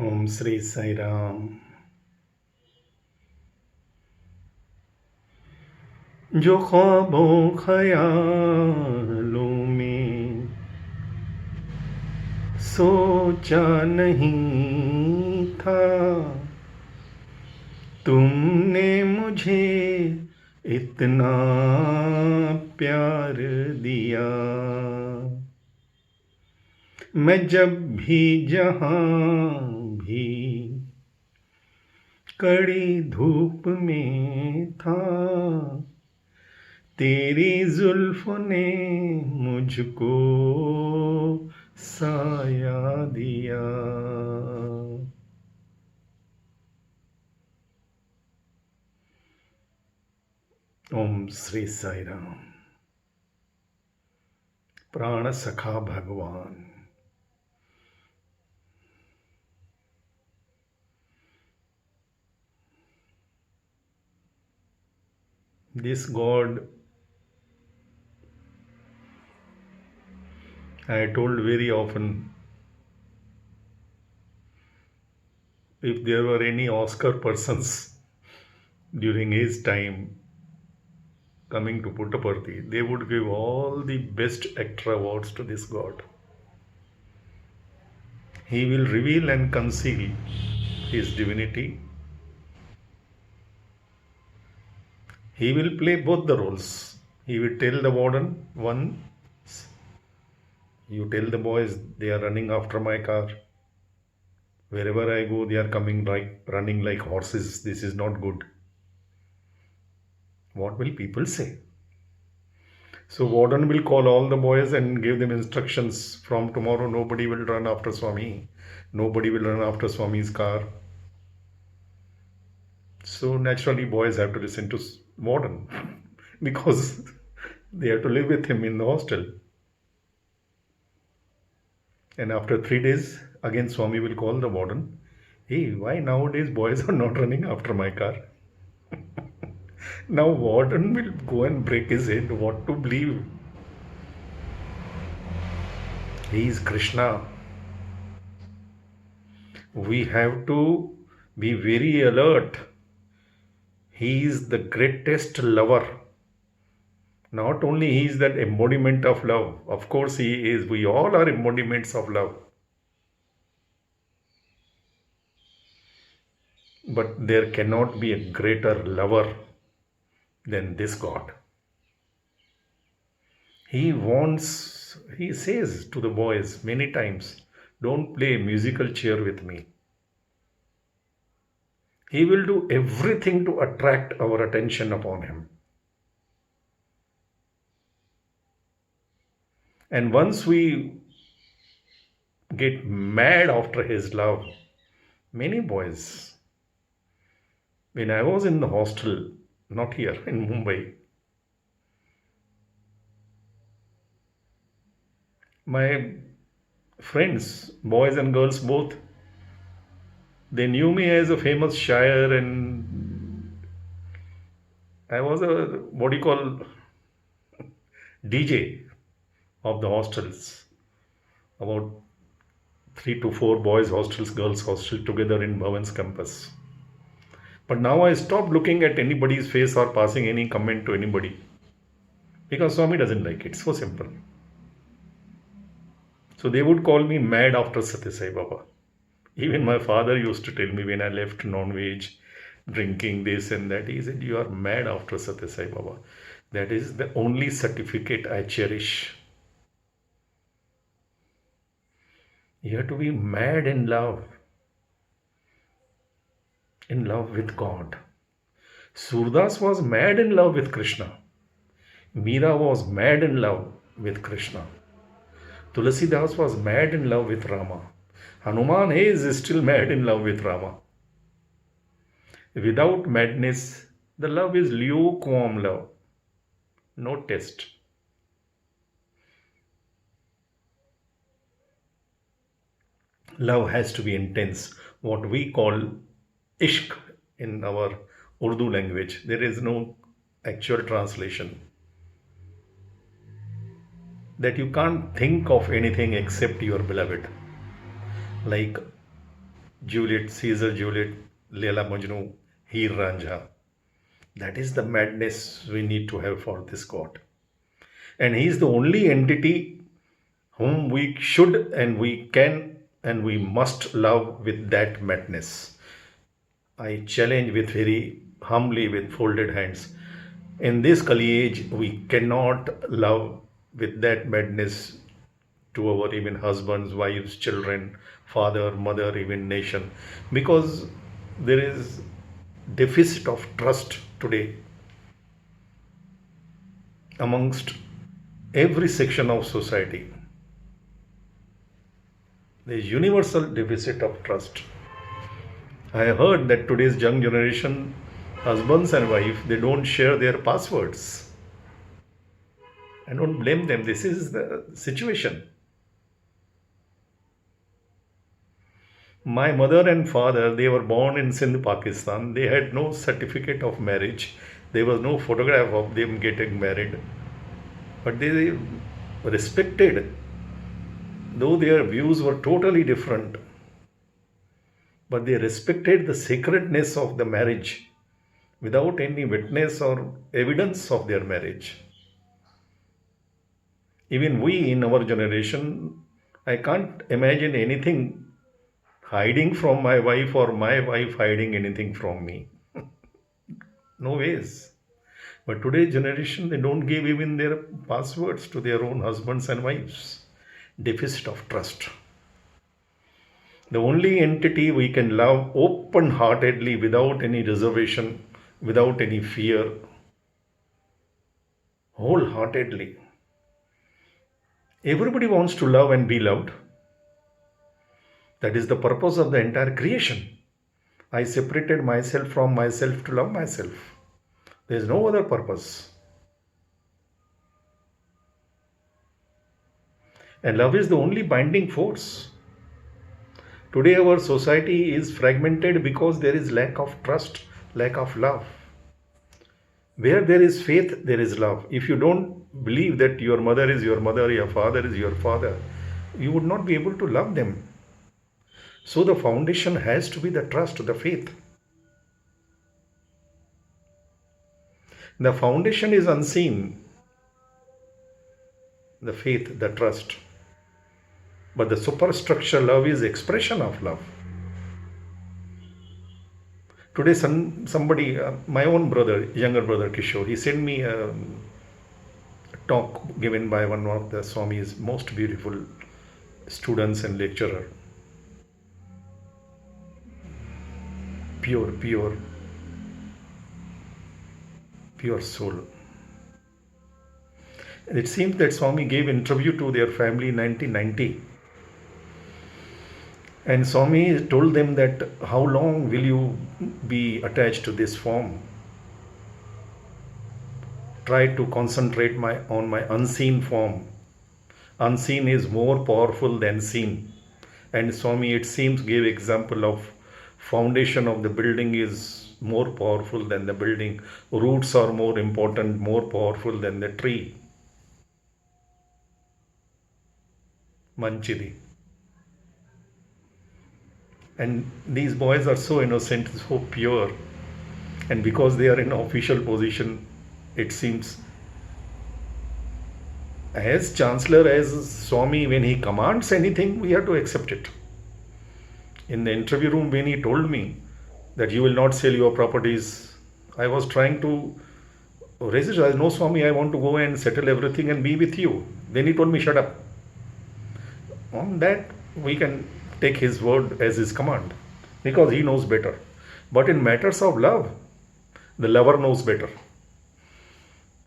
ओम श्री साई राम। जो ख्वाबों ख्यालों में सोचा नहीं था, तुमने मुझे इतना प्यार दिया। मैं जब भी जहां भी कड़ी धूप में था, तेरी जुल्फों ने मुझको साया दिया। ओम श्री साई राम। प्राण सखा भगवान, this God, I told very often, if there were any Oscar persons during his time coming to Puttaparthi, they would give all the best actor awards to this God. He will reveal and conceal his divinity. He will play both the roles. He will tell the warden, one, you tell the boys they are running after my car. Wherever I go, they are coming like running like horses. This is not good. What will people say? So warden will call all the boys and give them instructions. From tomorrow, nobody will run after Swami. Nobody will run after Swami's car. So naturally, boys have to listen to warden because they have to live with him in the hostel. And after 3 days, again Swami will call the warden. Hey, why nowadays boys are not running after my car? Now warden will go and break his head what to believe. He is Krishna. We have to be very alert. He is the greatest lover. Not only he is that embodiment of love. Of course he is. We all are embodiments of love. But there cannot be a greater lover than this God. He says to the boys many times, don't play musical chair with me. He will do everything to attract our attention upon him. And once we get mad after his love, many boys, when I was in the hostel, not here in Mumbai, my friends, boys and girls both, they knew me as a famous shire, and I was a what do you call DJ of the hostels. About 3 to 4 boys hostels, girls hostel together in Bhavan's campus. But now I stopped looking at anybody's face or passing any comment to anybody because Swami doesn't like it. So simple. So they would call me mad after Satya Sai Baba. Even my father used to tell me when I left non-veg, drinking this and that, he said, you are mad after Satya Sai Baba. That is the only certificate I cherish. You have to be mad in love with God. Surdas was mad in love with Krishna. Meera was mad in love with Krishna. Tulasidas was mad in love with Rama. Hanuman is still mad in love with Rama. Without madness, the love is lukewarm love. No test. Love has to be intense. What we call ishq in our Urdu language. There is no actual translation. That you can't think of anything except your beloved. Like Juliet, Caesar, Juliet, Leela Majnu, Heer Ranjha. That is the madness we need to have for this God. And He is the only entity whom we should and we can and we must love with that madness. I challenge with very humbly with folded hands. In this Kali age, we cannot love with that madness to our even husbands, wives, children, father, mother, even nation, because there is deficit of trust today amongst every section of society. There is universal deficit of trust. I heard that today's young generation, husbands and wife, they don't share their passwords. I don't blame them. This is the situation. My mother and father, they were born in Sindh, Pakistan. They had no certificate of marriage. There was no photograph of them getting married. But they respected, though their views were totally different. But they respected the sacredness of the marriage without any witness or evidence of their marriage. Even we in our generation, I can't imagine anything hiding from my wife or my wife hiding anything from me. No ways. But today's generation, they don't give even their passwords to their own husbands and wives. Deficit of trust. The only entity we can love open heartedly without any reservation, without any fear, wholeheartedly. Everybody wants to love and be loved. That is the purpose of the entire creation. I separated myself from myself to love myself. There is no other purpose. And love is the only binding force. Today our society is fragmented because there is lack of trust, lack of love. Where there is faith, there is love. If you don't believe that your mother is your mother, your father is your father, you would not be able to love them. So the foundation has to be the trust, the faith. The foundation is unseen, the faith, the trust. But the superstructure love is expression of love. Today somebody, my own brother, younger brother Kishore, he sent me a talk given by one of the Swami's most beautiful students and lecturer. Pure soul. And it seems that Swami gave interview to their family in 1990. And Swami told them that how long will you be attached to this form? Try to concentrate on my unseen form. Unseen is more powerful than seen. And Swami, it seems, gave example of foundation of the building is more powerful than the building. Roots are more important, more powerful than the tree. Manchidi. And these boys are so innocent, so pure. And because they are in official position, it seems, as Chancellor, as Swami, when he commands anything, we have to accept it. In the interview room, when he told me that you will not sell your properties, I was trying to resist. I said, no, Swami, I want to go and settle everything and be with you. Then he told me, shut up. On that, we can take his word as his command because he knows better. But in matters of love, the lover knows better.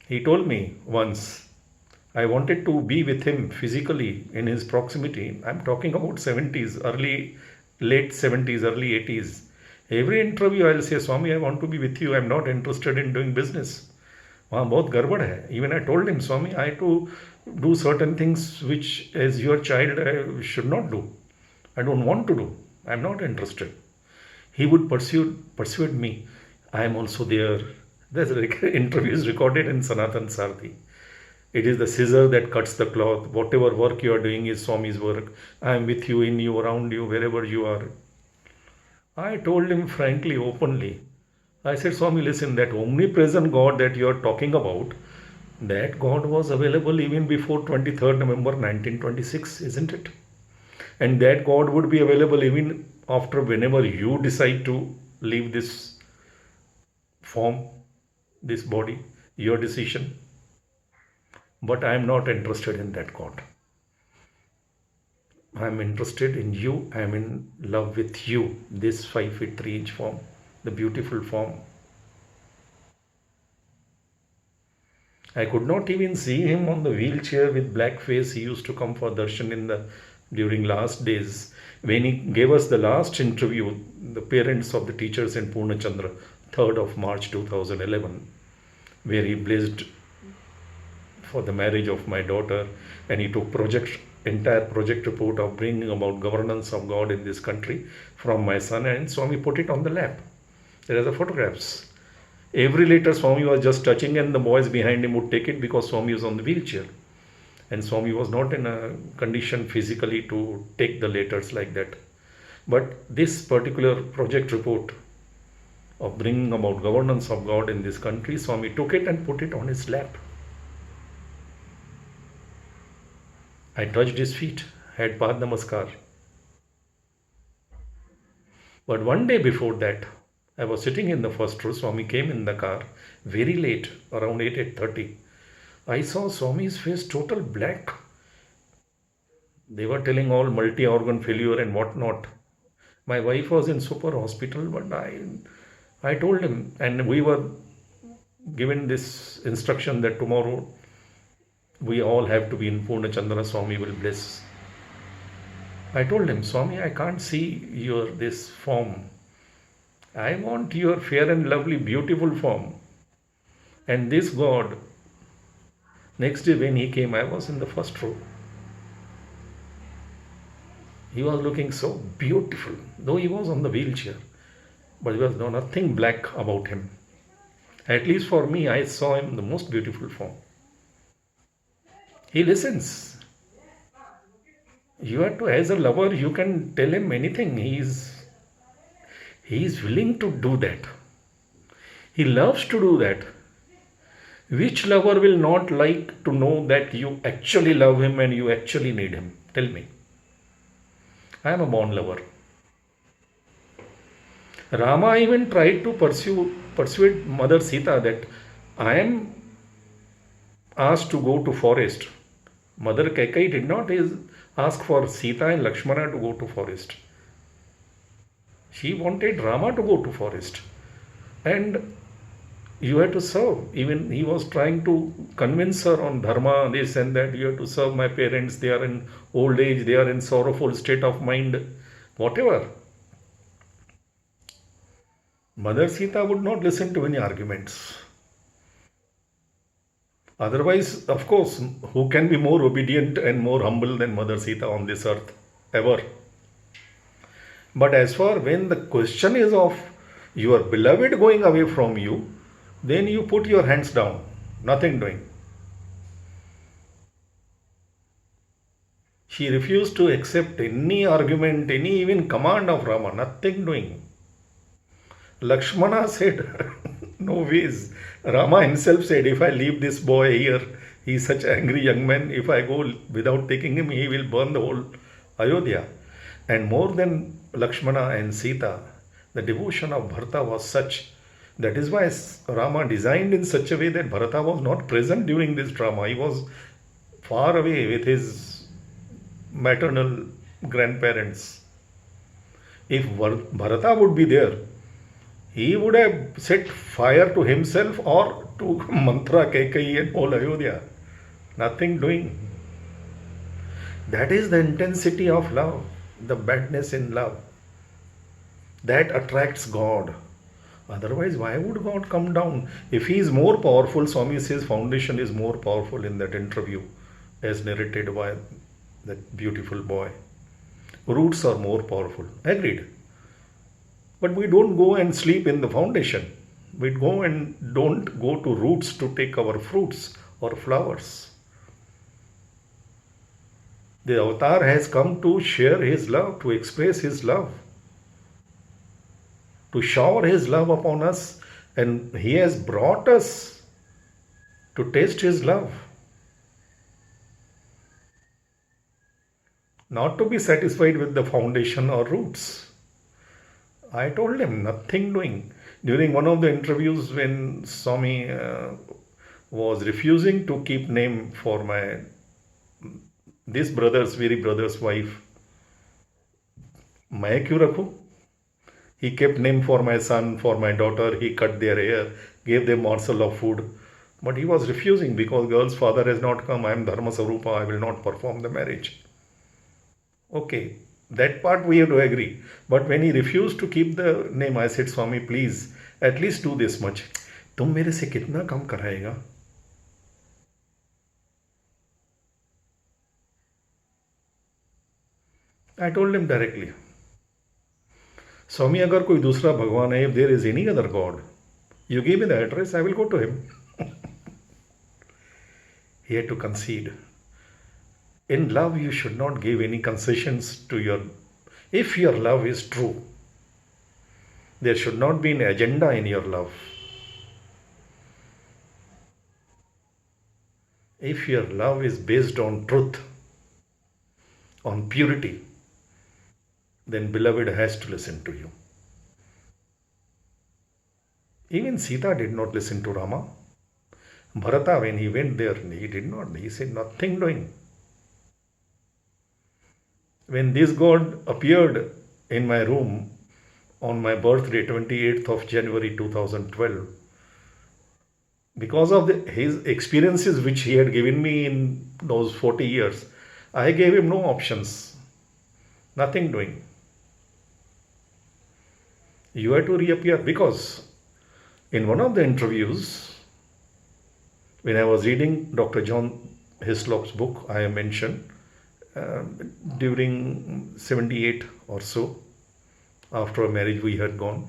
He told me once, I wanted to be with him physically in his proximity. I'm talking about 70s, late 70s, early 80s. Every interview I'll say, Swami, I want to be with you. I'm not interested in doing business. वहाँ बहुत गड़बड़ है. Even I told him, Swami, I have to do certain things which as your child I should not do. I don't want to do. I'm not interested. He would persuade me. I am also there. This interview is recorded in Sanatan Sarthi. It is the scissor that cuts the cloth. Whatever work you are doing is Swami's work. I am with you, in you, around you, wherever you are. I told him frankly, openly. I said, Swami, listen, that omnipresent God that you are talking about, that God was available even before 23rd November 1926, isn't it? And that God would be available even after whenever you decide to leave this form, this body, your decision. But I am not interested in that God. I am interested in you. I am in love with you. This 5 feet 3 inch form, the beautiful form. I could not even see him on the wheelchair with black face. He used to come for darshan in the during last days. When he gave us the last interview, the parents of the teachers in Purnachandra, 3rd of March 2011, where he blessed for the marriage of my daughter, and he took entire project report of bringing about governance of God in this country from my son, and Swami put it on the lap. There are the photographs. Every letter Swami was just touching, and the boys behind him would take it because Swami was on the wheelchair. And Swami was not in a condition physically to take the letters like that. But this particular project report of bringing about governance of God in this country, Swami took it and put it on his lap. I touched his feet, had Pad Namaskar. But one day before that, I was sitting in the first row. Swami came in the car very late, around 8:30. I saw Swami's face total black. They were telling all multi-organ failure and whatnot. My wife was in super hospital, but I told him, and we were given this instruction that tomorrow we all have to be in Purnachandra. Swami will bless. I told him, Swami, I can't see your this form. I want your fair and lovely, beautiful form. And this God, next day when he came, I was in the first row. He was looking so beautiful, though he was on the wheelchair. But there was nothing black about him. At least for me, I saw him the most beautiful form. He listens. You have to, as a lover, you can tell him anything. He is willing to do that. He loves to do that. Which lover will not like to know that you actually love him and you actually need him? Tell me. I am a born lover. Rama even tried to persuade Mother Sita that I am asked to go to forest. Mother Kaikai did not ask for Sita and Lakshmana to go to forest. She wanted Rama to go to forest. And you have to serve. Even he was trying to convince her on dharma, this and that. You have to serve my parents. They are in old age. They are in sorrowful state of mind. Whatever. Mother Sita would not listen to any arguments. Otherwise, of course, who can be more obedient and more humble than Mother Sita on this earth ever? But as far when the question is of your beloved going away from you, then you put your hands down, nothing doing. She refused to accept any argument, any even command of Rama, nothing doing. Lakshmana said, no ways. Rama himself said, if I leave this boy here, he is such an angry young man. If I go without taking him, he will burn the whole Ayodhya. And more than Lakshmana and Sita, the devotion of Bharata was such. That is why Rama designed in such a way that Bharata was not present during this drama. He was far away with his maternal grandparents. If Bharata would be there, he would have set fire to himself or to Mantra, Kaikai and whole Ayodhya. Nothing doing. That is the intensity of love, the badness in love. That attracts God. Otherwise, why would God come down? If he is more powerful, Swami says foundation is more powerful in that interview as narrated by that beautiful boy. Roots are more powerful. Agreed. But we don't go and sleep in the foundation. We go and don't go to roots to take our fruits or flowers. The avatar has come to share his love, to express his love. to shower His love upon us, and He has brought us to taste His love. Not to be satisfied with the foundation or roots. I told him nothing doing. During one of the interviews, when Swami was refusing to keep name for this brother's, very brother's wife, मैं क्यों रखूं? He kept name for my son, for my daughter. He cut their hair, gave them morsel of food. But he was refusing because girl's father has not come. I am Dharma Sarupa. I will not perform the marriage. Okay, that part we have to agree. But when he refused to keep the name, I said, Swami, please, at least do this much. तुम मेरे से कितना कम कराएगा? I told him directly. Swami, अगर कोई दूसरा भगवान है, if there is any other God, you give me the address, I will go to him. He had to concede. In love, you should not give any concessions to if your love is true, there should not be an agenda in your love. If your love is based on truth, on purity, then beloved has to listen to you. Even Sita did not listen to Rama. Bharata, when he went there, he did not. He said, nothing doing. When this God appeared in my room on my birthday, 28th of January 2012, because of his experiences which he had given me in those 40 years, I gave him no options. Nothing doing. You have to reappear, because in one of the interviews, when I was reading Dr. John Hislop's book, I mentioned during 78 or so, after a marriage we had gone,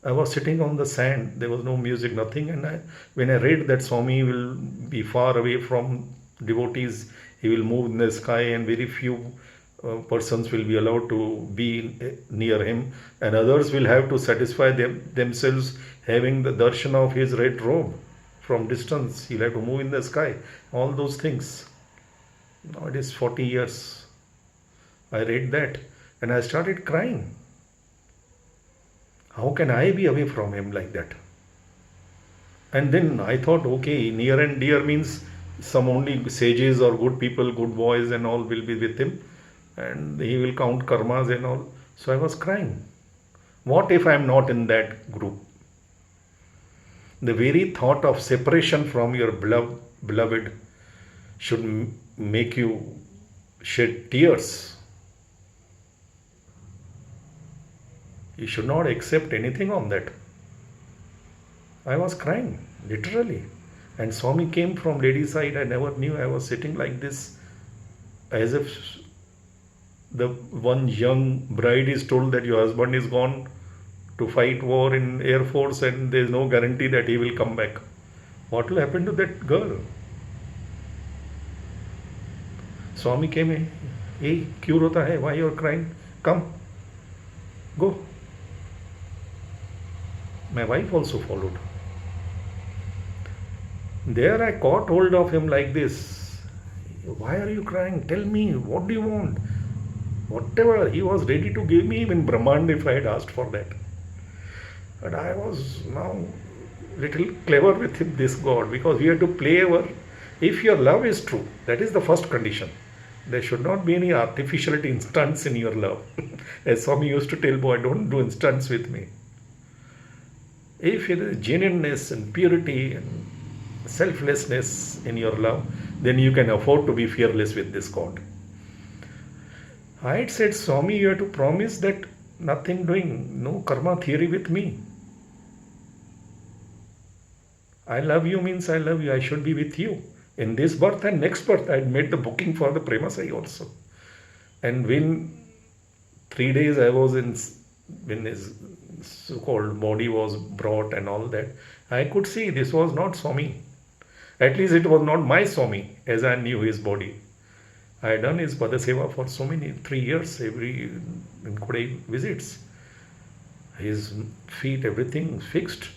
I was sitting on the sand. There was no music, nothing. And when I read that Swami will be far away from devotees, he will move in the sky, and very few persons will be allowed to be near him, and others will have to satisfy themselves having the darshan of his red robe from distance. He'll have to move in the sky. All those things. Now it is 40 years. I read that and I started crying. How can I be away from him like that? And then I thought, okay, near and dear means some only sages or good people, good boys and all will be with him, and he will count karmas and all. So I was crying. What if I am not in that group? The very thought of separation from your beloved should make you shed tears. You should not accept anything on that. I was crying, literally. And Swami came from lady side. I never knew. I was sitting like this, as if the one young bride is told that your husband is gone to fight war in Air Force and there is no guarantee that he will come back. What will happen to that girl? Swami came in. Hey, क्यों रोता है? Why you are crying? Come, go. My wife also followed. There I caught hold of him like this. Why are you crying? Tell me, what do you want? Whatever, he was ready to give me even Brahmand if I had asked for that. But I was now little clever with him, this God, because we have to play if your love is true, that is the first condition. There should not be any artificiality, instants in your love. As Swami used to tell, boy, don't do instants with me. If there is genuineness and purity and selflessness in your love, then you can afford to be fearless with this God. I had said, Swami, you have to promise that nothing doing, no karma theory with me. I love you means I love you. I should be with you. In this birth and next birth, I had made the booking for the Premasai also. And when 3 days I was when his so-called body was brought and all that, I could see this was not Swami. At least it was not my Swami, as I knew his body. I had done his Padaseva for so many, 3 years, every in Kodai visits. His feet, everything fixed.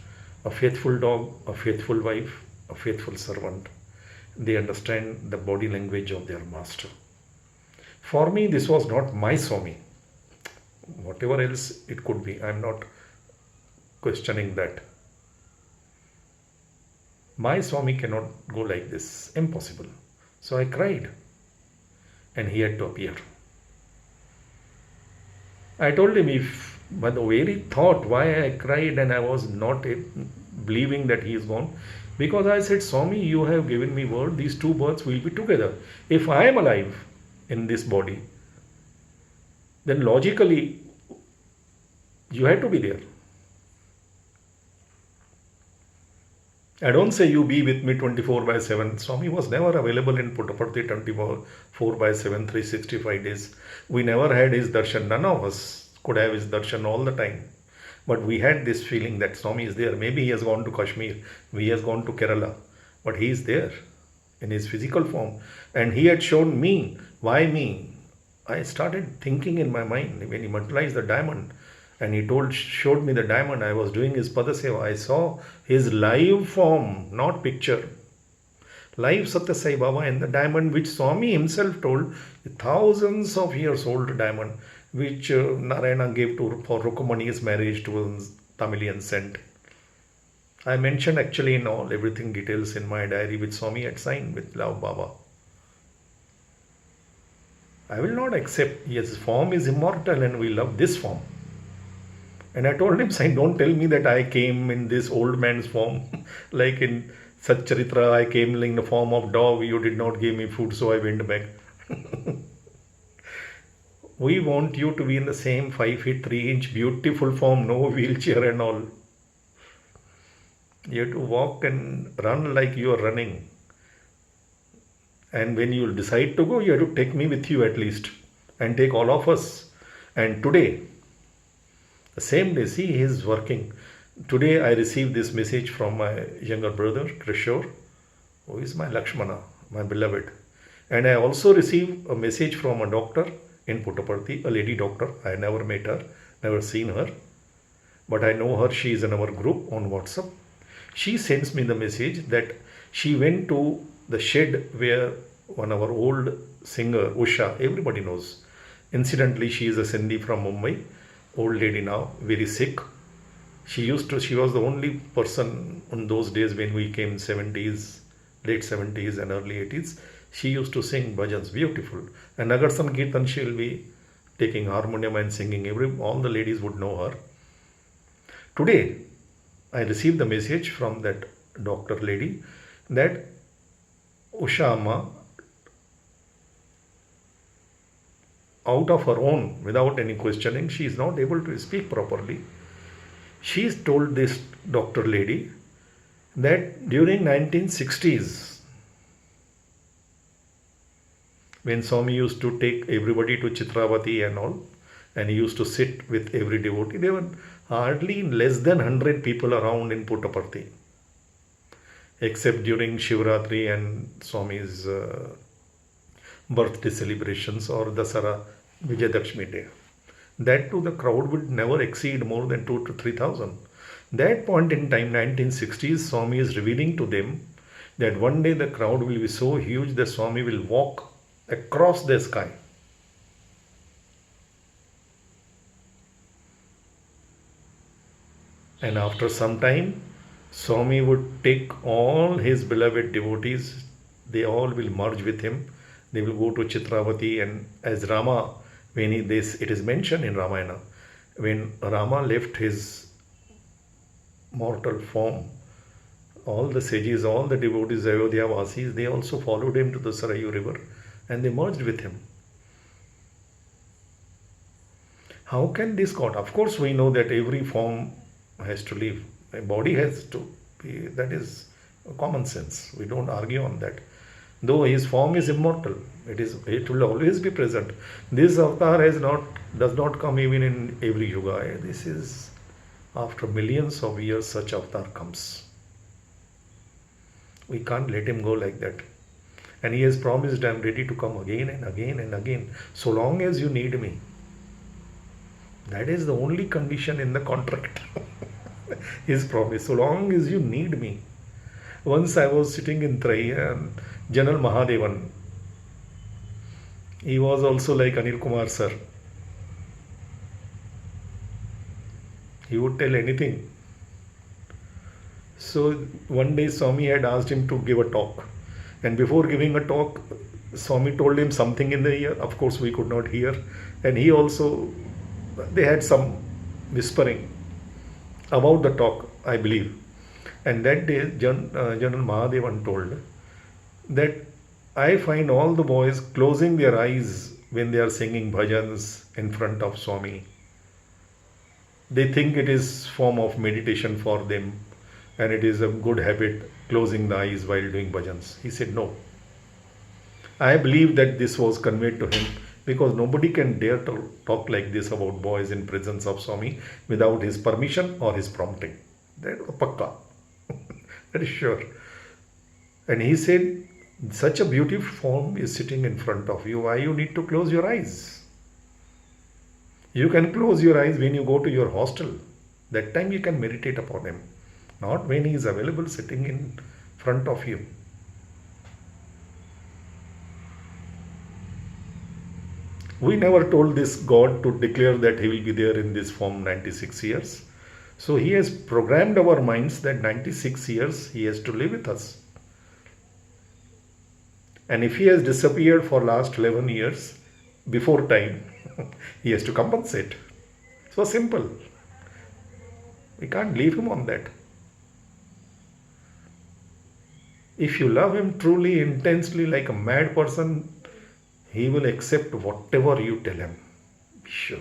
A faithful dog, a faithful wife, a faithful servant. They understand the body language of their master. For me, this was not my Swami. Whatever else it could be, I am not questioning that. My Swami cannot go like this. Impossible. So I cried and he had to appear. I told him if, but the very thought why I cried and I was not believing that he is gone, because I said, Swami, you have given me word, these two births will be together. If I am alive in this body, then logically you had to be there. I don't say you be with me 24/7. Swami was never available in Puttaparthi 24/7, 365 days. We never had his darshan. None of us could have his darshan all the time. But we had this feeling that Swami is there. Maybe he has gone to Kashmir, he has gone to Kerala, but he is there in his physical form. And he had shown me. Why me? I started thinking in my mind when he materialized the diamond and he showed me the diamond. I was doing his Padaseva. I saw his live form, not picture. Live Satya Sai Baba and the diamond which Swami himself told, thousands of years old diamond, which Narayana gave for Rukumani's marriage to a Tamilian saint. I mentioned actually in all everything details in my diary which Swami had signed with Love Baba. I will not accept, yes, form is immortal and we love this form. And I told him, Saint, don't tell me that I came in this old man's form. Like in Satcharitra, I came in the form of dog. You did not give me food, so I went back. We want you to be in the same 5 feet 3 inch beautiful form, no wheelchair and all. You have to walk and run like you are running. And when you decide to go, you have to take me with you at least. And take all of us. And today, the same day, see, he is working. Today I received this message from my younger brother, Krishore, who is my Lakshmana, my beloved. And I also received a message from a doctor in Puttaparthi, a lady doctor. I never met her, never seen her. But I know her, she is in our group on WhatsApp. She sends me the message that she went to the shed where one of our old singer, Usha, everybody knows. Incidentally, she is a Sindhi from Mumbai. Old lady now, very sick. She was the only person in those days when we came 70s, late 70s and early 80s. She used to sing bhajans, beautiful. And Nagar Sankirtan, she will be taking harmonium and singing. All the ladies would know her. Today, I received the message from that doctor lady that Usha Amma, out of her own, without any questioning, she is not able to speak properly. She is told this doctor lady that during 1960s, when Swami used to take everybody to Chitravati and all, and he used to sit with every devotee, there were hardly less than 100 people around in Puttaparthi, except during Shivratri and Swami's birthday celebrations or Dasara Vijayadakshmi Day. That too, the crowd would never exceed more than 2,000 to 3,000. That point in time, 1960s, Swami is revealing to them that one day the crowd will be so huge that Swami will walk across the sky. And after some time, Swami would take all his beloved devotees, they all will merge with him. They will go to Chitravati, and as Rama, when it is mentioned in Ramayana, when Rama left his mortal form, all the sages, all the devotees, Ayodhya Vasis, they also followed him to the Sarayu river and they merged with him. How can this God? Of course, we know that every form has to live. A body has to be, that is common sense. We don't argue on that. Though his form is immortal, it will always be present. This avatar does not come even in every yuga. This is after millions of years such avatar comes. We can't let him go like that. And he has promised, I am ready to come again and again and again, so long as you need me. That is the only condition in the contract. His promise, so long as you need me. Once I was sitting in Trai and General Mahadevan, he was also like Anil Kumar sir. He would tell anything. So one day Swami had asked him to give a talk. And before giving a talk, Swami told him something in the ear. Of course, we could not hear. And he also, they had some whispering about the talk, I believe. And that day, General Mahadevan told that I find all the boys closing their eyes when they are singing bhajans in front of Swami. They think it is form of meditation for them and it is a good habit closing the eyes while doing bhajans. He said no. I believe that this was conveyed to him because nobody can dare to talk like this about boys in presence of Swami without his permission or his prompting. That was pakka. That is sure. And he said, such a beautiful form is sitting in front of you. Why you need to close your eyes? You can close your eyes when you go to your hostel. That time you can meditate upon him. Not when he is available sitting in front of you. We never told this God to declare that he will be there in this form 96 years. So he has programmed our minds that 96 years he has to live with us. And if he has disappeared for last 11 years before time, he has to compensate. So simple. We can't leave him on that. If you love him truly, intensely, like a mad person, he will accept whatever you tell him. Be sure.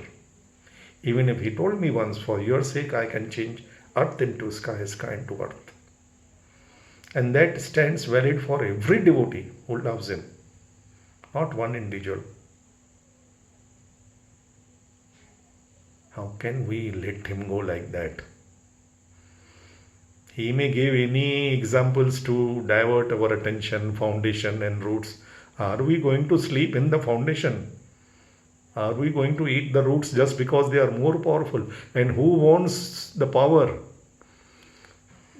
Even if he told me once, for your sake, I can change earth into sky, sky into earth. And that stands valid for every devotee who loves him, not one individual. How can we let him go like that? He may give any examples to divert our attention, foundation and roots. Are we going to sleep in the foundation? Are we going to eat the roots just because they are more powerful? And who wants the power?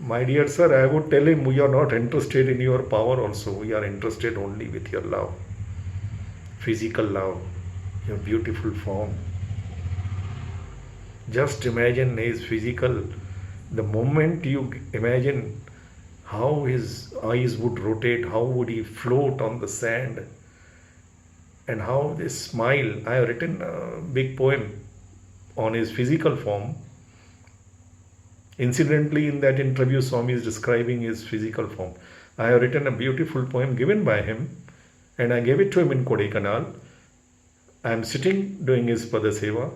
My dear sir, I would tell him we are not interested in your power also. We are interested only with your love. Physical love, your beautiful form. Just imagine his physical. The moment you imagine how his eyes would rotate, how would he float on the sand, and how this smile. I have written a big poem on his physical form. Incidentally, in that interview, Swami is describing his physical form. I have written a beautiful poem given by him, and I gave it to him in Kodaikanal. I am sitting doing his Padaseva,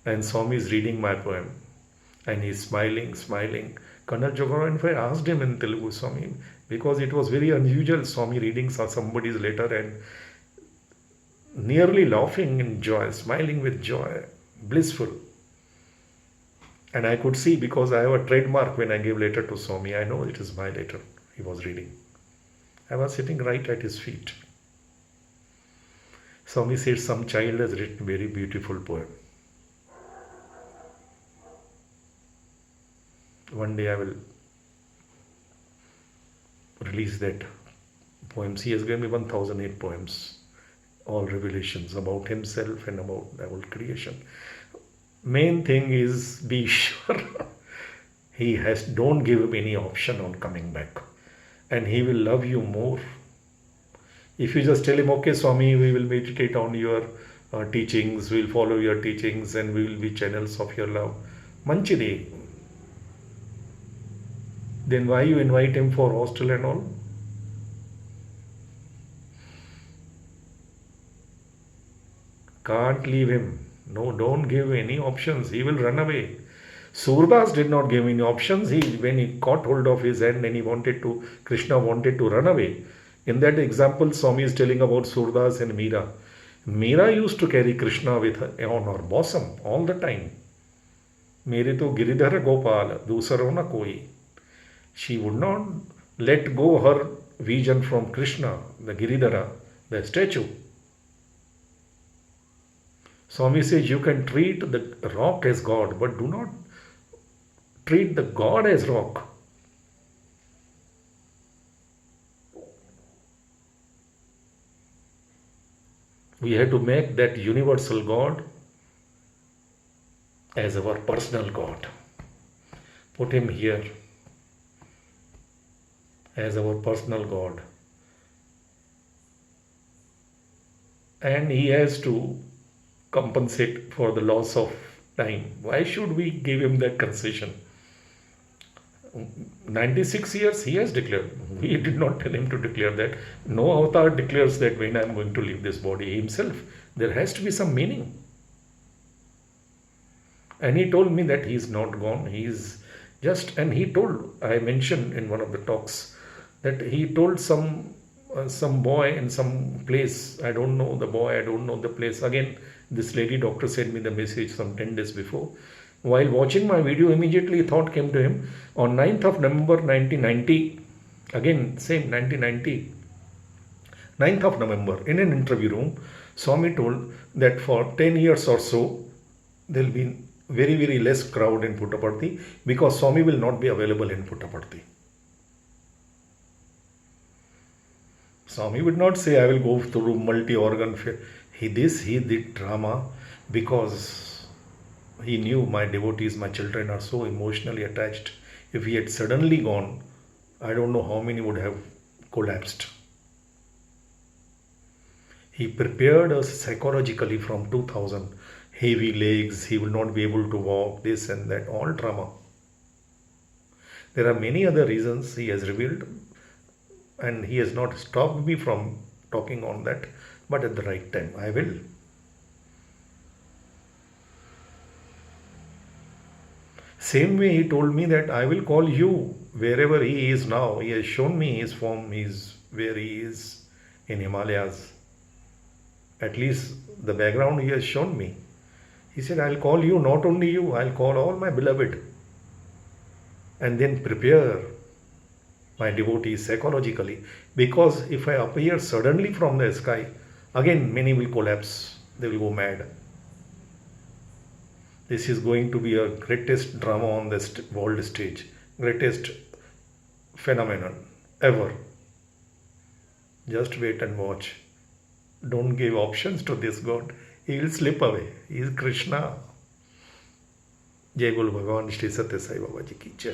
and Swami is reading my poem. And he's smiling, smiling. Colonel Jogara, in fact, asked him in Telugu, Swami, because it was very unusual, Swami reading somebody's letter and nearly laughing in joy, smiling with joy, blissful. And I could see, because I have a trademark when I give letter to Swami, I know it is my letter he was reading. I was sitting right at his feet. Swami said, some child has written very beautiful poem. One day I will release that poems. He has given me 1008 poems, all revelations about himself and about the whole creation. Main thing is be sure don't give him any option on coming back, and he will love you more. If you just tell him, okay Swami, we will meditate on your teachings, we will follow your teachings and we will be channels of your love, manchide. Then why you invite him for hostel and all? Can't leave him. No, don't give any options. He will run away. Surdas did not give any options. When he caught hold of his hand and Krishna wanted to run away. In that example, Swami is telling about Surdas and Meera. Meera used to carry Krishna with her on her bosom all the time. Mere to Giridhara Gopal, dusaro na koi. She would not let go her vision from Krishna, the Giridhara, the statue. Swami says you can treat the rock as God, but do not treat the God as rock. We have to make that universal God as our personal God. Put him here as our personal God. And he has to compensate for the loss of time. Why should we give him that concession? 96 years he has declared. We did not tell him to declare that. No avatar declares that when I am going to leave this body himself. There has to be some meaning. And he told me that he is not gone. He is just, and he told, I mentioned in one of the talks, that he told some boy in some place. I don't know the boy, I don't know the place. Again, this lady doctor sent me the message some 10 days before. While watching my video, immediately a thought came to him. On 9th of November 1990, again same 1990, 9th of November, in an interview room, Swami told that for 10 years or so, there will be very, very less crowd in Puttaparthi because Swami will not be available in Puttaparthi. Swami would not say, I will go through multi-organ. He did drama because he knew my devotees, my children are so emotionally attached. If he had suddenly gone, I don't know how many would have collapsed. He prepared us psychologically from 2000. Heavy legs, he will not be able to walk, this and that, all drama. There are many other reasons he has revealed, and he has not stopped me from talking on that, but at the right time I will. Same way he told me that I will call you wherever he is now. He has shown me his form, where he is in Himalayas. At least the background he has shown me. He said, I'll call you, not only you, I'll call all my beloved. And then prepare my devotees psychologically. Because if I appear suddenly from the sky, again many will collapse. They will go mad. This is going to be a greatest drama on the world stage. Greatest phenomenon ever. Just wait and watch. Don't give options to this God. He will slip away. He is Krishna. Jai Guru Bhagavan Shri Satya Sai Baba Ji ki Jai.